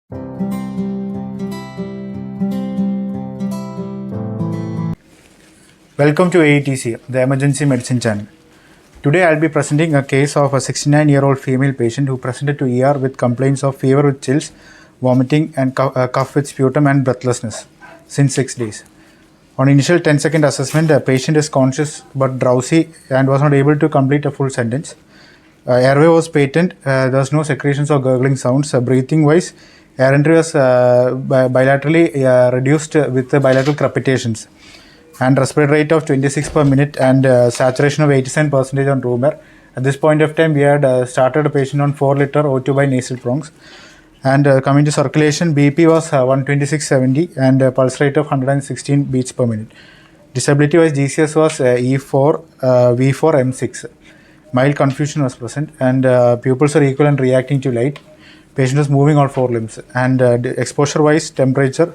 Welcome to AETCM, the Emergency Medicine Channel. Today I'll be presenting a case of a 69-year-old female patient who presented to ER with complaints of fever with chills, vomiting and cough with sputum and breathlessness since 6 days. On initial 10-second assessment, the patient is conscious but drowsy and was not able to complete a full sentence. Airway was patent, there was no secretions or gurgling sounds. Breathing-wise, air entry was bilaterally reduced with bilateral crepitations, and respiratory rate of 26 per minute and saturation of 87% on room air. At this point of time, we had started a patient on 4 liter O2 by nasal prongs. And coming to circulation, BP was 126/70 and pulse rate of 116 beats per minute. Disability wise, GCS was E4, V4, M6. Mild confusion was present and pupils were equal and reacting to light. Patient was moving all 4 limbs. And exposure wise, temperature,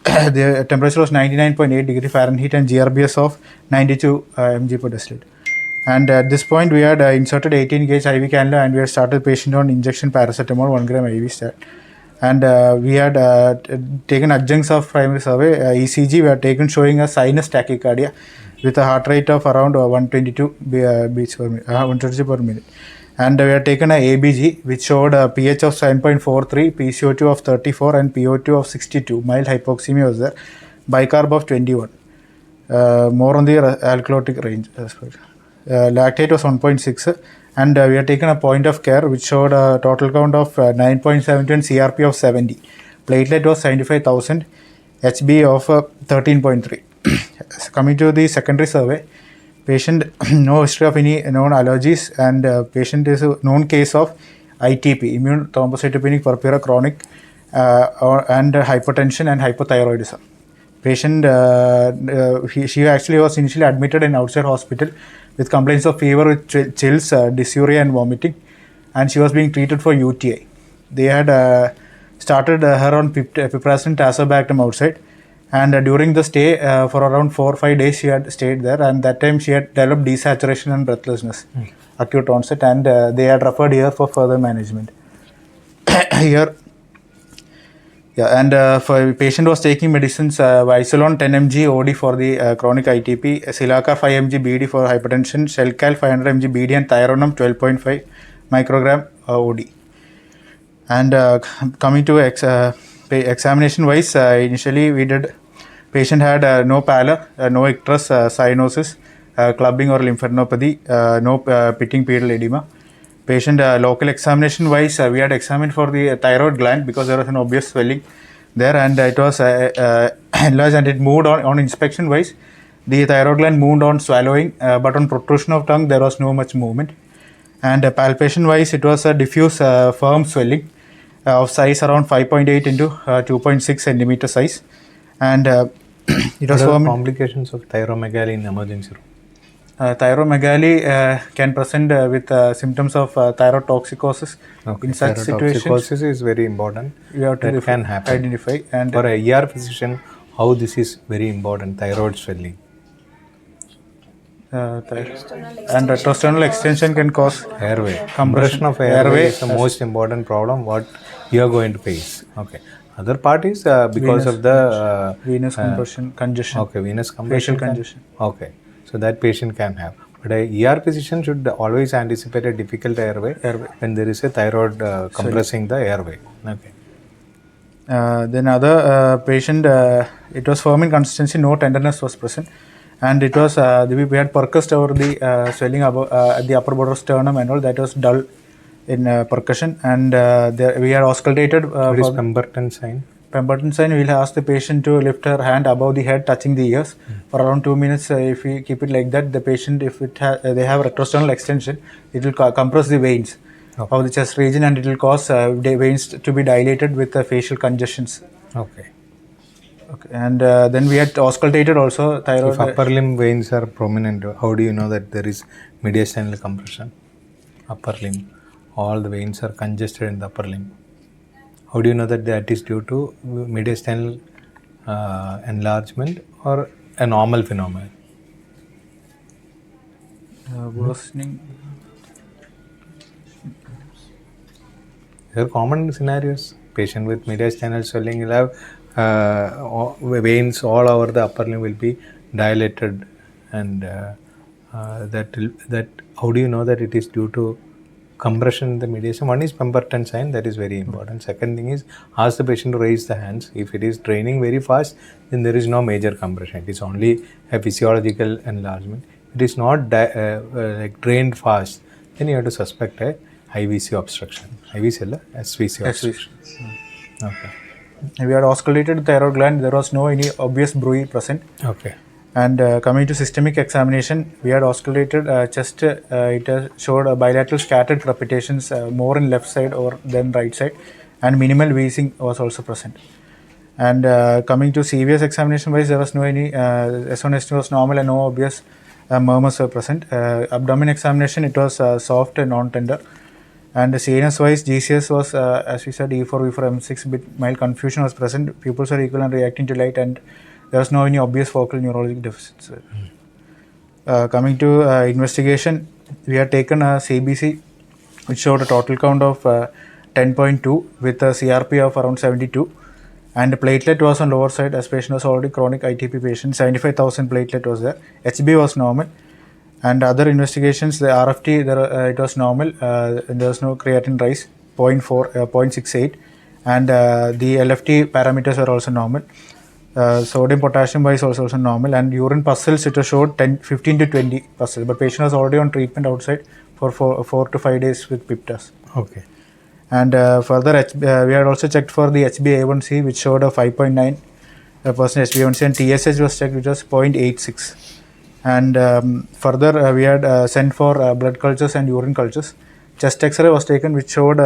the temperature was 99.8 degree Fahrenheit and GRBS of 92 mg per deciliter. And at this point, we had inserted 18 gauge IV cannula and we had started the patient on injection paracetamol 1 gram IV stat. And we had taken adjuncts of primary survey, ECG we had taken showing a sinus tachycardia with a heart rate of around 122 beats per minute, 122 per minute. And we had taken a ABG which showed a pH of 7.43, PCO2 of 34 and PO2 of 62. Mild hypoxemia was there. Bicarb of 21. More on the alkalotic range. Lactate was 1.6 and we had taken a point of care which showed a total count of 9.72 and CRP of 70. Platelet was 75,000, HB of 13.3. Coming to the secondary survey, patient no history of any known allergies and patient is a known case of ITP, immune thrombocytopenic purpura chronic and hypertension and hypothyroidism. Patient, she actually was initially admitted in outside hospital with complaints of fever with chills, dysuria and vomiting, and she was being treated for UTI. They had started her on piperacillin tazobactam outside, and during the stay for around 4 or 5 days she had stayed there, and that time she had developed desaturation and breathlessness, acute onset, and they had referred here for further management. Here, yeah, and for patient was taking medicines, Visolon 10 mg OD for the chronic ITP, Silacar 5 mg BD for hypertension, Shelcal 500 mg BD and Thyronum 12.5 microgram OD. And coming to examination wise, initially we did, patient had no pallor, no icterus, cyanosis, clubbing or lymphadenopathy, no pitting pedal edema. Patient local examination wise, we had examined for the thyroid gland because there was an obvious swelling there, and it was enlarged and it moved on inspection wise. The thyroid gland moved on swallowing, but on protrusion of tongue there was no much movement. And palpation wise, it was a diffuse firm swelling of size around 5.8 into 2.6 centimeter size, and it was firm. Complications of thyromegaly in emergency room. Thyromegaly can present with symptoms of thyroid toxicosis. Okay. In such situations, toxicosis is very important. You have to can happen. Identify. And for a ER physician, how this is very important, thyroid swelling. And retrosternal extension can cause airway. Compression of airway is the most important problem what you are going to face. Okay. Other part is because venous, of the venous compression, congestion. Okay, venous compression. Facial congestion. Okay. So that patient can have. But a ER physician should always anticipate a difficult airway when there is a thyroid compressing the airway. Okay. Then other patient, it was firm in consistency, no tenderness was present, and it was we had percussed over the swelling above, at the upper border of sternum and all, that was dull in percussion, and there we had auscultated. What is Pemberton sign? Pemberton sign, we will ask the patient to lift her hand above the head touching the ears for around 2 minutes. If we keep it like that, the patient, if it they have retrosternal extension, it will compress the veins of the chest region and it will cause the veins to be dilated with facial congestions. Okay. Okay. And then we had auscultated also thyroid. If upper limb veins are prominent, how do you know that there is mediastinal compression? Upper limb, all the veins are congested in the upper limb. How do you know that that is due to mediastinal enlargement or a normal phenomenon? Worsening. There are common scenarios. Patient with mediastinal swelling will have veins all over the upper limb will be dilated, and that how do you know that it is due to compression in the mediastinum? One is Pemberton sign, that is very important. Second thing is, ask the patient to raise the hands. If it is draining very fast, then there is no major compression. It is only a physiological enlargement. It is not like drained fast, then you have to suspect a IVC obstruction. IVC or SVC obstruction. Okay. We had auscultated the thyroid gland. There was no any obvious bruit present. Okay. And coming to systemic examination, we had auscultated chest. It showed bilateral scattered crepitations, more in left side or than right side, and minimal wheezing was also present. And coming to CVS examination wise, there was no any S1 S2 was normal and no obvious murmurs were present. Abdomen examination, it was soft and non-tender. And CNS wise, GCS was as we said E4, V4, M6, bit mild confusion was present. Pupils are equal and reacting to light, and there was no any obvious focal neurologic deficits. Coming to investigation, we had taken a CBC which showed a total count of 10.2 with a CRP of around 72, and the platelet was on lower side as patient was already chronic ITP patient. 75,000 platelet was there. HB was normal, and other investigations, the RFT there, it was normal. There was no creatinine rise, 0.68, and the LFT parameters were also normal. Sodium potassium wise also normal, and urine pulses it showed 15 to 20 pulses, but patient was already on treatment outside for 4 to 5 days with PIPTAS. Okay. And further we had also checked for the HbA1c, which showed a 5.9% HbA1c, and TSH was checked, which was 0.86. And further we had sent for blood cultures and urine cultures. Chest X-ray was taken, which showed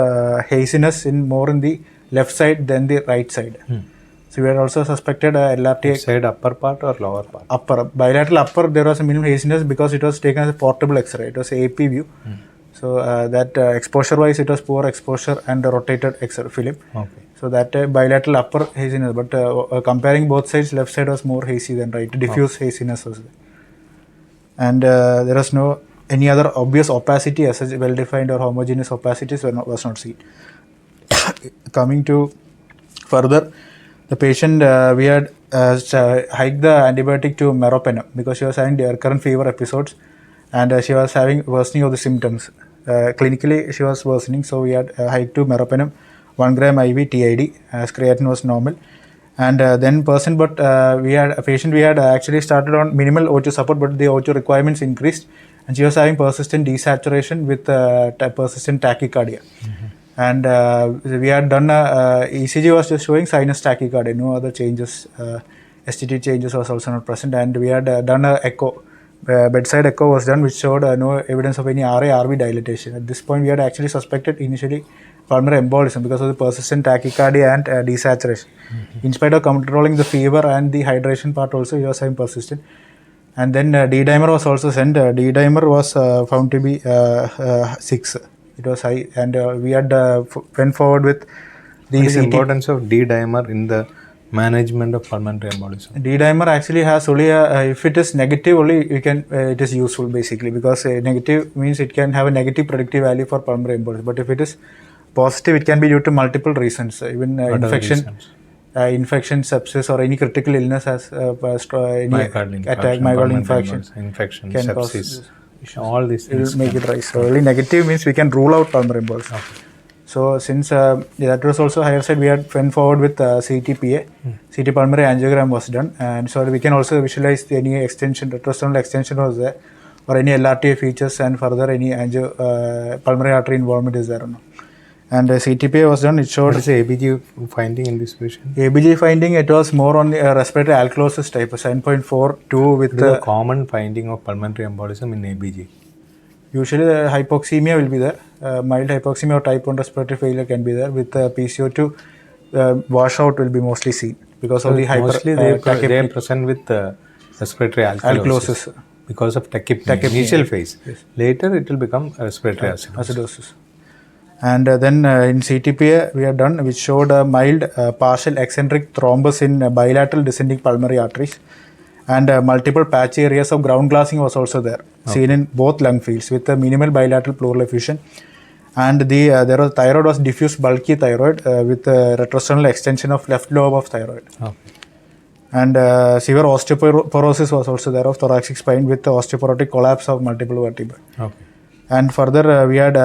haziness more in the left side than the right side. So we had also suspected LRT. Side upper part or lower part? Upper. Bilateral upper, there was a minimum haziness because it was taken as a portable X-ray. It was AP view. So that exposure wise, it was poor exposure and rotated X-ray film. Okay. So that bilateral upper haziness, but comparing both sides, left side was more hazy than right. Diffuse haziness was there. And there was no any other obvious opacity as such, well-defined or homogeneous opacities was not seen. Coming to further, the patient, we had hiked the antibiotic to meropenem because she was having recurrent fever episodes, and she was having worsening of the symptoms. Clinically, she was worsening, so we had hiked to meropenem, 1 gram IV TID, as creatinine was normal. And then we had a patient, we had actually started on minimal O2 support, but the O2 requirements increased, and she was having persistent desaturation with persistent tachycardia. And we had done ECG was just showing sinus tachycardia, no other changes. STT changes was also not present, and we had done a echo. Bedside echo was done, which showed no evidence of any RA-RV dilatation. At this point, we had actually suspected initially pulmonary embolism because of the persistent tachycardia and desaturation. In spite of controlling the fever and the hydration part also, he was having persistent. And then D-dimer was also sent. D-dimer was found to be 6. It was high, and we had went forward with the What is the importance of D-dimer in the management of pulmonary embolism? D-dimer actually has only if it is negative only, you can it is useful basically, because negative means it can have a negative predictive value for pulmonary embolism. But if it is positive, it can be due to multiple reasons, even infection, sepsis, or any critical illness as any myocardial infection can sepsis. All these things will make it rise. So only negative means we can rule out pulmonary embolism. Okay. So since that was also higher side, we had went forward with CTPA. CT pulmonary angiogram was done, and so we can also visualize any extension, retrosternal extension was there, or any LRTA features, and further any pulmonary artery involvement is there or not. And CTPA was done. It showed. What is the ABG finding in this patient? ABG finding, it was more on the respiratory alkalosis type, 7.42 with the common finding of pulmonary embolism in ABG. Usually the hypoxemia will be there. Mild hypoxemia or type 1 respiratory failure can be there. With PCO2, washout will be mostly seen because of the mostly they are present with respiratory alkalosis because of tachypnea, initial phase. Yes. Later it will become respiratory acidosis. And then in CTPA we have done, which showed a mild partial eccentric thrombus in bilateral descending pulmonary arteries, and multiple patchy areas of ground glassing was also there, seen in both lung fields with a minimal bilateral pleural effusion. and there was thyroid was diffuse bulky thyroid with retrosternal extension of left lobe of thyroid. Okay. And severe osteoporosis was also there of thoracic spine with osteoporotic collapse of multiple vertebrae. Okay. And further, we had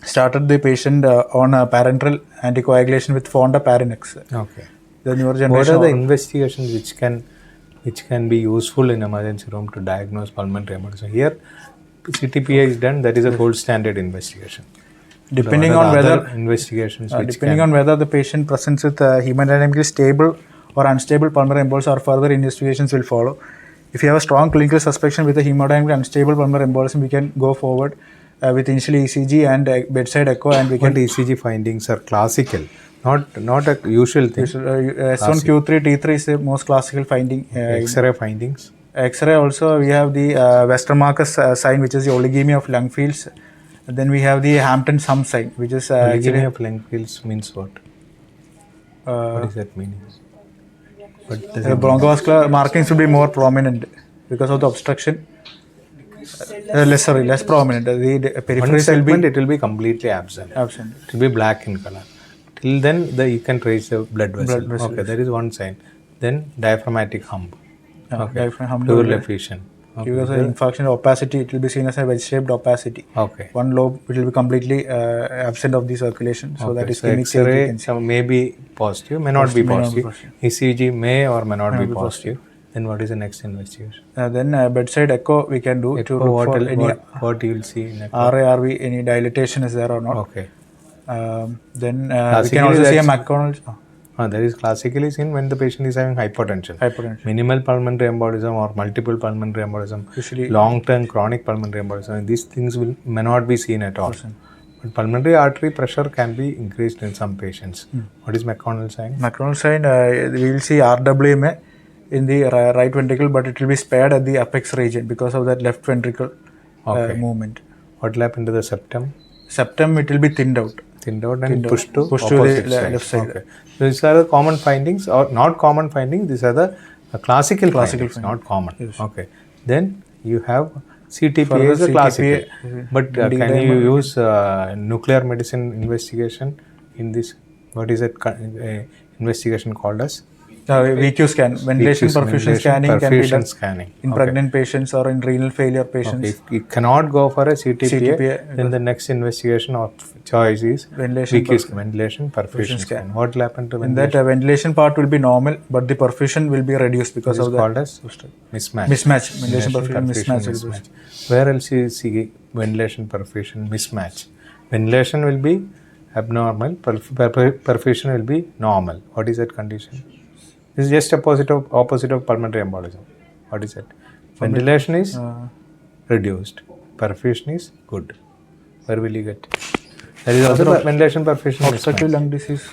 started the patient on parenteral anticoagulation with Fondaparinux. Okay. The newer What generation. are the investigations which can be useful in emergency room to diagnose pulmonary embolism? Here, CTPA is done. That is a gold standard investigation. Depending What are on the whether other investigations which depending can, on whether the patient presents with hemodynamically stable or unstable pulmonary embolism, or further investigations will follow. If you have a strong clinical suspicion with a hemodynamically unstable pulmonary embolism, we can go forward with initial ECG and bedside echo, and we what can ECG findings are classical, not a usual thing. S1 Q3 T3 is the most classical finding. X-ray findings. X-ray also we have the Westermarck's sign, which is the oligemia of lung fields. Then we have the Hampton sum sign, which is Oligemia of lung fields means what? uh, What does that mean? What does bronchoscopy markings will be more prominent because of the obstruction. Less prominent. The One periphery will segment be it will be completely absent. absent. It will be black in color. Till then, you can trace the blood vessel. Blood vessels. Okay, that is one sign. Then diaphragmatic hump. Okay. Diaphragm hum Pleural will- effusion. Okay. Because of infarction opacity, it will be seen as a wedge-shaped opacity. Okay. One lobe it will be completely absent of the circulation. So that is So ischemic stage, you X-ray can see. may be positive, may not be May not be positive. positive. ECG may or may not be positive. Then what is the next investigation? Then bedside echo we can do to Echo, look for any what you will see in echo? RARV, any dilatation is there or not. Okay. Then we Classically, can also see a that's- McConnell's That is classically seen when the patient is having hypertension. hypertension. Minimal pulmonary embolism or multiple pulmonary embolism, Usually long-term chronic pulmonary embolism, these things may not be seen at all. But pulmonary artery pressure can be increased in some patients. What is McConnell sign? McConnell sign, we will see RWMA in the right ventricle, but it will be spared at the apex region because of that left ventricle movement. What will happen to the septum? Septum, it will be thinned out. Thinned out and pushed to the opposite left side. Okay. So these are the common findings or not common findings. These are the classical findings, not common. Yes. Okay. Then you have CTPA Further is a classical. CTPA, But can you use nuclear medicine investigation in this? What is that investigation called as? VQ scan, ventilation perfusion scanning can be done scanning. in pregnant patients or in renal failure patients. If you cannot go for a CTPA, CTPA, then the next investigation of choice is Ventilation VQ scan, ventilation perfusion scan. What will happen to In ventilation? that ventilation part will be normal, but the perfusion will be reduced because It is of the called as mismatch. Ventilation perfusion mismatch. Will be. Where else you see ventilation perfusion mismatch? Ventilation will be abnormal, perfusion will be normal. What is that condition? This is just opposite of pulmonary embolism. What is it? Ventilation is reduced. Perfusion is good. Where will you get? There is also ventilation perfusion Obstructive mismatch. lung disease.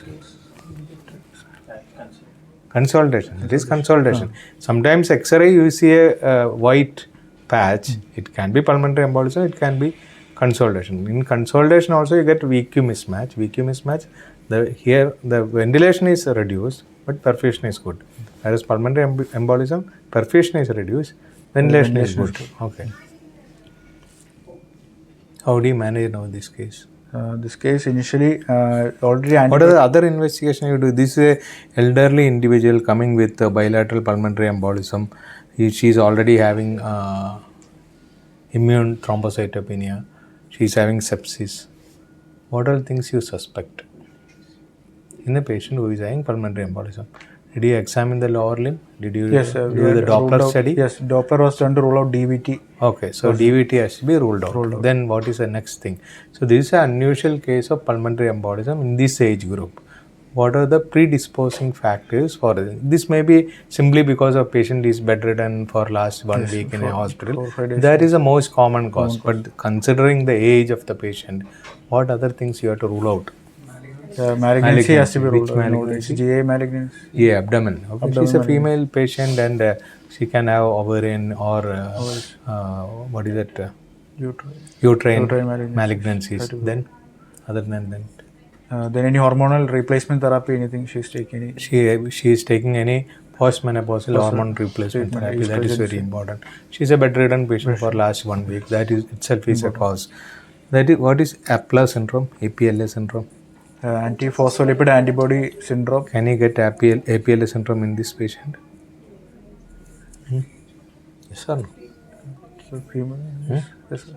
Consolidation. It is consolidation. Sometimes X-ray you see a white patch. It can be pulmonary embolism. It can be consolidation. In consolidation also you get VQ mismatch. VQ mismatch. Here the ventilation is reduced, but perfusion is good. Whereas pulmonary embolism, perfusion is reduced, ventilation is good. Okay. How do you manage now this case? This case initially already. What are the other investigation you do? This is a elderly individual coming with bilateral pulmonary embolism. She is already having immune thrombocytopenia. She is having sepsis. What are the things you suspect in a patient who is having pulmonary embolism? Did you examine the lower limb? Did you Yes, do the Doppler study? Yes, Doppler was done to rule out DVT. Okay, so DVT has to be ruled out. Then what is the next thing? So this is an unusual case of pulmonary embolism in this age group. What are the predisposing factors for it? This may be simply because a patient is bedridden for last 1 week in a hospital. That is the most common cause. But considering the age of the patient, what other things you have to rule out? Malignancy has to be ruled Which out. malignancy? GA malignancy. Yeah, abdomen. Okay. She's a female patient and she can have ovarian or what is it? Uterine malignancies. Then, other than that, Then any hormonal replacement therapy, anything she's taking? she is taking any postmenopausal hormone replacement therapy. That is very important. She is a bedridden patient for last 1 week. That is itself is a cause. That is what is APLA syndrome, APLA syndrome. Antiphospholipid antibody syndrome. Can you get APLA syndrome in this patient? Yes or no? So female. Yes, sir.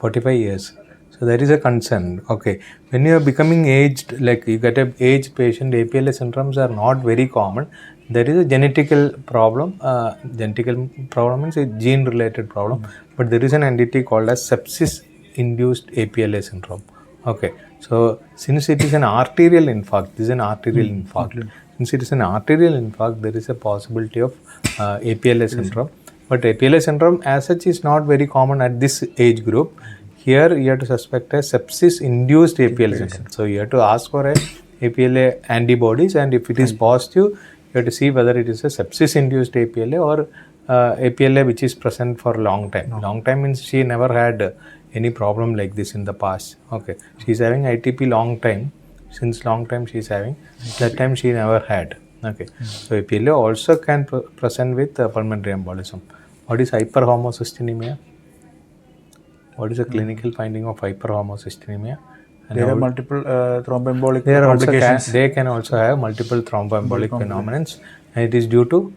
45 years. So that is a concern. Okay. When you are becoming aged, like you get a aged patient, APLA syndromes are not very common. There is a genetical problem. Genetical problem means a gene related problem. But there is an entity called as sepsis induced APLA syndrome. Okay. So since it is an arterial infarct, this is an arterial infarct. Since it is an arterial infarct, there is a possibility of APLA syndrome. But APLA syndrome as such is not very common at this age group. Here you have to suspect a sepsis-induced APLA syndrome. So you have to ask for a APLA antibodies, and if it is positive, you have to see whether it is a sepsis-induced APLA or APLA which is present for a long time. Long time means she never had any problem like this in the past. Okay, she is having ITP long time. Since long time she is having. That time she never had. Okay, so APLA also can present with pulmonary embolism. What is hyperhomocystinemia? What is the clinical finding of hyperhomocystinemia? And There are multiple thromboembolic they complications. they can also have multiple thromboembolic phenomena, and it is due to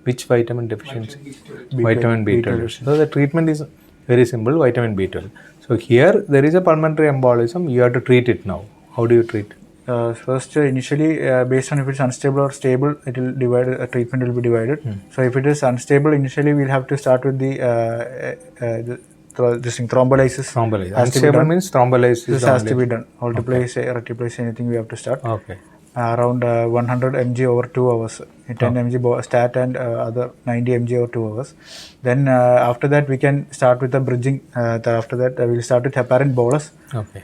which vitamin deficiency? Vitamin B12. So the treatment is very simple, vitamin B12. So here there is a pulmonary embolism, you have to treat it now. How do you treat? First, initially, based on if it's unstable or stable, it will divide. Treatment will be divided. So if it is unstable, initially we'll have to start with the thrombolysis. Unstable means thrombolysis. This has to be done. Alteplase, reteplase, anything we have to start. Okay. Around 100 mg over 2 hours. 10 mg stat and other 90 mg over 2 hours. Then after that we can start with the bridging. After that we'll start with heparin bolus. Okay.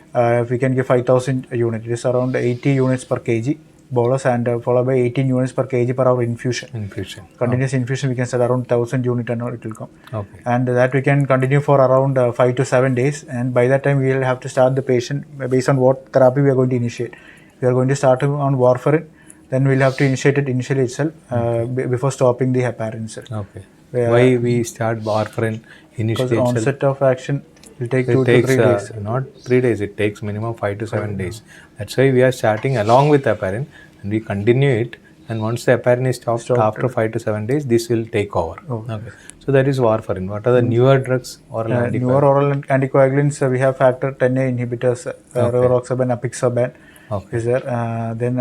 We can give 5,000 units. It is around 80 units per kg bolus, and followed by 18 units per kg per hour infusion. Continuous infusion we can start around 1,000 unit and all it will come. Okay. And that we can continue for around 5 to 7 days. And by that time we will have to start the patient based on what therapy we are going to initiate. We are going to start on warfarin. Then we'll have to initiate it initially itself before stopping the heparin itself. Okay. Why we start warfarin initially? Because the onset of action will take 2 to 3 days. Not 3 days, it takes minimum 5 to 7 days. That's why we are starting along with heparin and we continue it. And once the heparin is stopped after 5 to 7 days, this will take over. Okay. So that is warfarin. What are the newer drugs? Newer oral anticoagulants, we have factor 10A inhibitors, rivaroxaban, apixaban. Okay. Is there? Then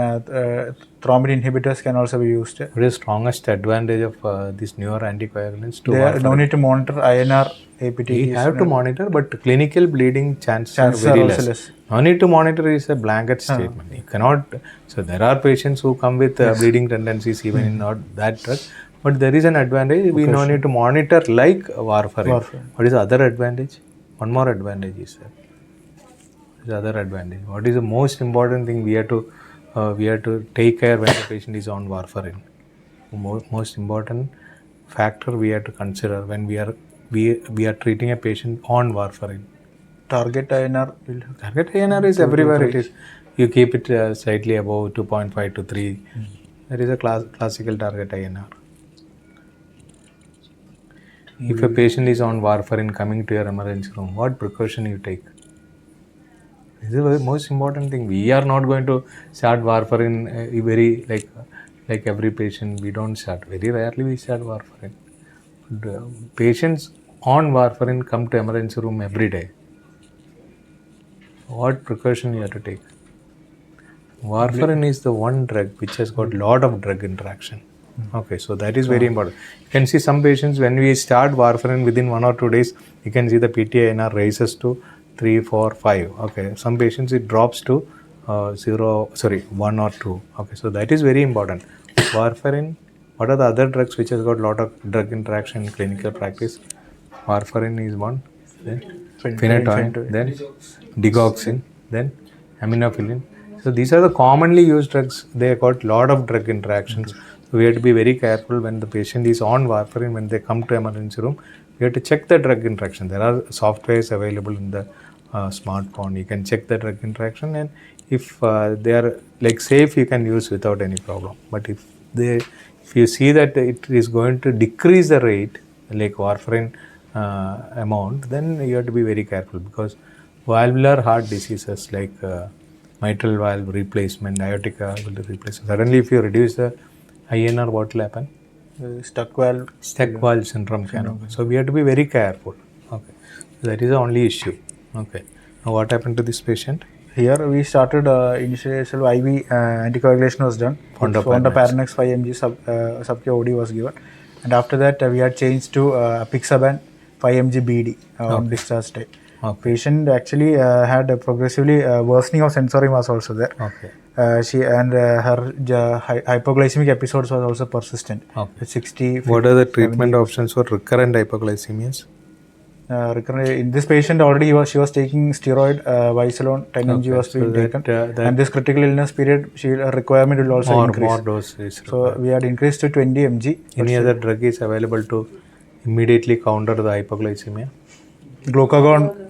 thrombin inhibitors can also be used. What is the strongest advantage of these newer anticoagulants to warfarin? No need to monitor INR, APT. We have to monitor, but clinical bleeding chances are very less. No need to monitor is a blanket statement. You cannot. So there are patients who come with bleeding tendencies even in not that drug. But there is an advantage. We no need to monitor like warfarin. What is the other advantage? One more advantage is there. The other advantage. What is the most important thing we have to take care when the patient is on warfarin? Most important factor we have to consider when we are treating a patient on warfarin. Target INR. Target INR is everywhere. It is. You keep it slightly above 2.5 to 3. That is a classical target INR. If a patient is on warfarin coming to your emergency room, what precaution you take? This is the most important thing. We are not going to start warfarin very like every patient. We don't start. Very rarely we start warfarin. But, patients on warfarin come to emergency room every day. What precaution you have to take? Warfarin is the one drug which has got lot of drug interaction. Okay, so that is very important. You can see some patients when we start warfarin within 1 or 2 days, you can see the PTINR rises to 3, 4, 5. Okay, some patients it drops to 1 or 2. Okay, so that is very important. Warfarin. What are the other drugs which has got lot of drug interaction in clinical practice? Warfarin is one. Then phenytoin. Then digoxin. Then aminophylline. So these are the commonly used drugs. They have got lot of drug interactions. So we have to be very careful when the patient is on warfarin. When they come to emergency room, we have to check the drug interaction. There are softwares available in the smartphone. You can check the drug interaction, and if they are like safe, you can use without any problem. But if you see that it is going to decrease the rate, like warfarin amount, then you have to be very careful, because valvular heart diseases like mitral valve replacement, aortic valve replacement, suddenly if you reduce the INR, what will happen? Stuck valve. Stuck valve syndrome can occur. So we have to be very careful. Okay, that is the only issue. Okay, now what happened to this patient? Here we started initially IV anticoagulation was done. Fondaparinux 5 mg sub-Q OD was given, and after that we had changed to apixaban 5 mg BD on discharge day. Okay. Patient actually had a progressively worsening of sensorium was also there. Okay. Her hypoglycemic episodes was also persistent. Okay. 60. What are the treatment options for recurrent hypoglycemias? In this patient already she was taking steroid Visalon 10 mg was being taken, and this critical illness period requirement will also increase. More dose is required. So we had increased to 20 mg. Any other drug is available to immediately counter the hypoglycemia? Glucagon.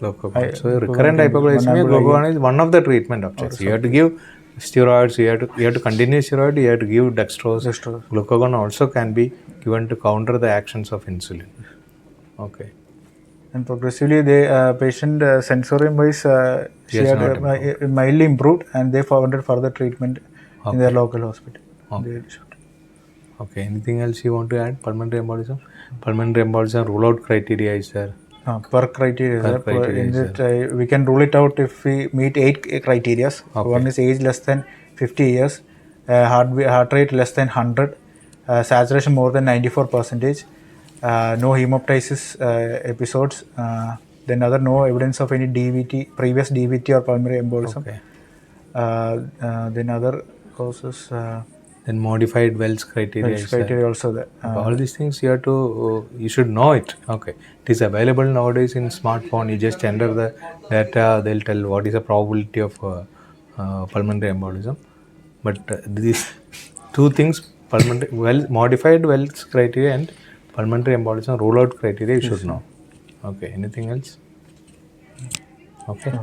So recurrent hypoglycemia, glucagon is one of the treatment options. You have to give steroids, you have to continue steroid, you have to give dextrose. Glucagon also can be given to counter the actions of insulin. Okay. And progressively the patient sensorium wise she had mildly improved, and they wanted further treatment in their local hospital. Okay. Anything else you want to add? Pulmonary embolism? Pulmonary embolism rule out criteria is there? Per criteria. In that, we can rule it out if we meet 8 criteria. Okay. One is age less than 50 years, heart rate less than 100, saturation more than 94%, no hemoptysis episodes, then no evidence of any DVT, previous DVT or pulmonary embolism. Okay. Then other causes. Then modified Wells criteria. Also there. All these things you have to, you should know it. Okay, it is available nowadays in smartphone. You just enter the data. They'll tell what is the probability of pulmonary embolism. But these two things, modified Wells criteria and pulmonary embolism rule out criteria, you should know. Okay. Anything else? Okay.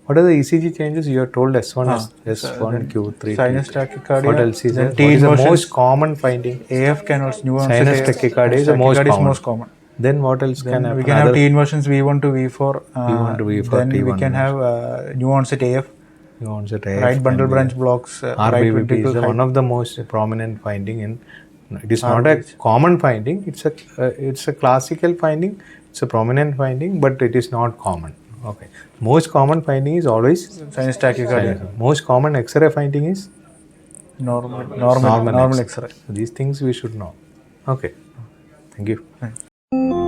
What are the ECG changes? You are told S1, S1, Q3. Sinus tachycardia. What else is there? What is the most common finding? AF can also new onset. Sinus tachycardia is the most common. Then what else can happen? We can have T inversions V1 to V4. V1 to V4. Then T1 we can have new onset AF. New onset AF. Right bundle branch blocks. RBVP is one of the most prominent finding in. It is not a common finding. It's a classical finding. It's a prominent finding, but it is not common. Okay. Most common finding is always sinus tachycardia. Most common X-ray finding is normal X-ray. So these things we should know. Okay. Thank you.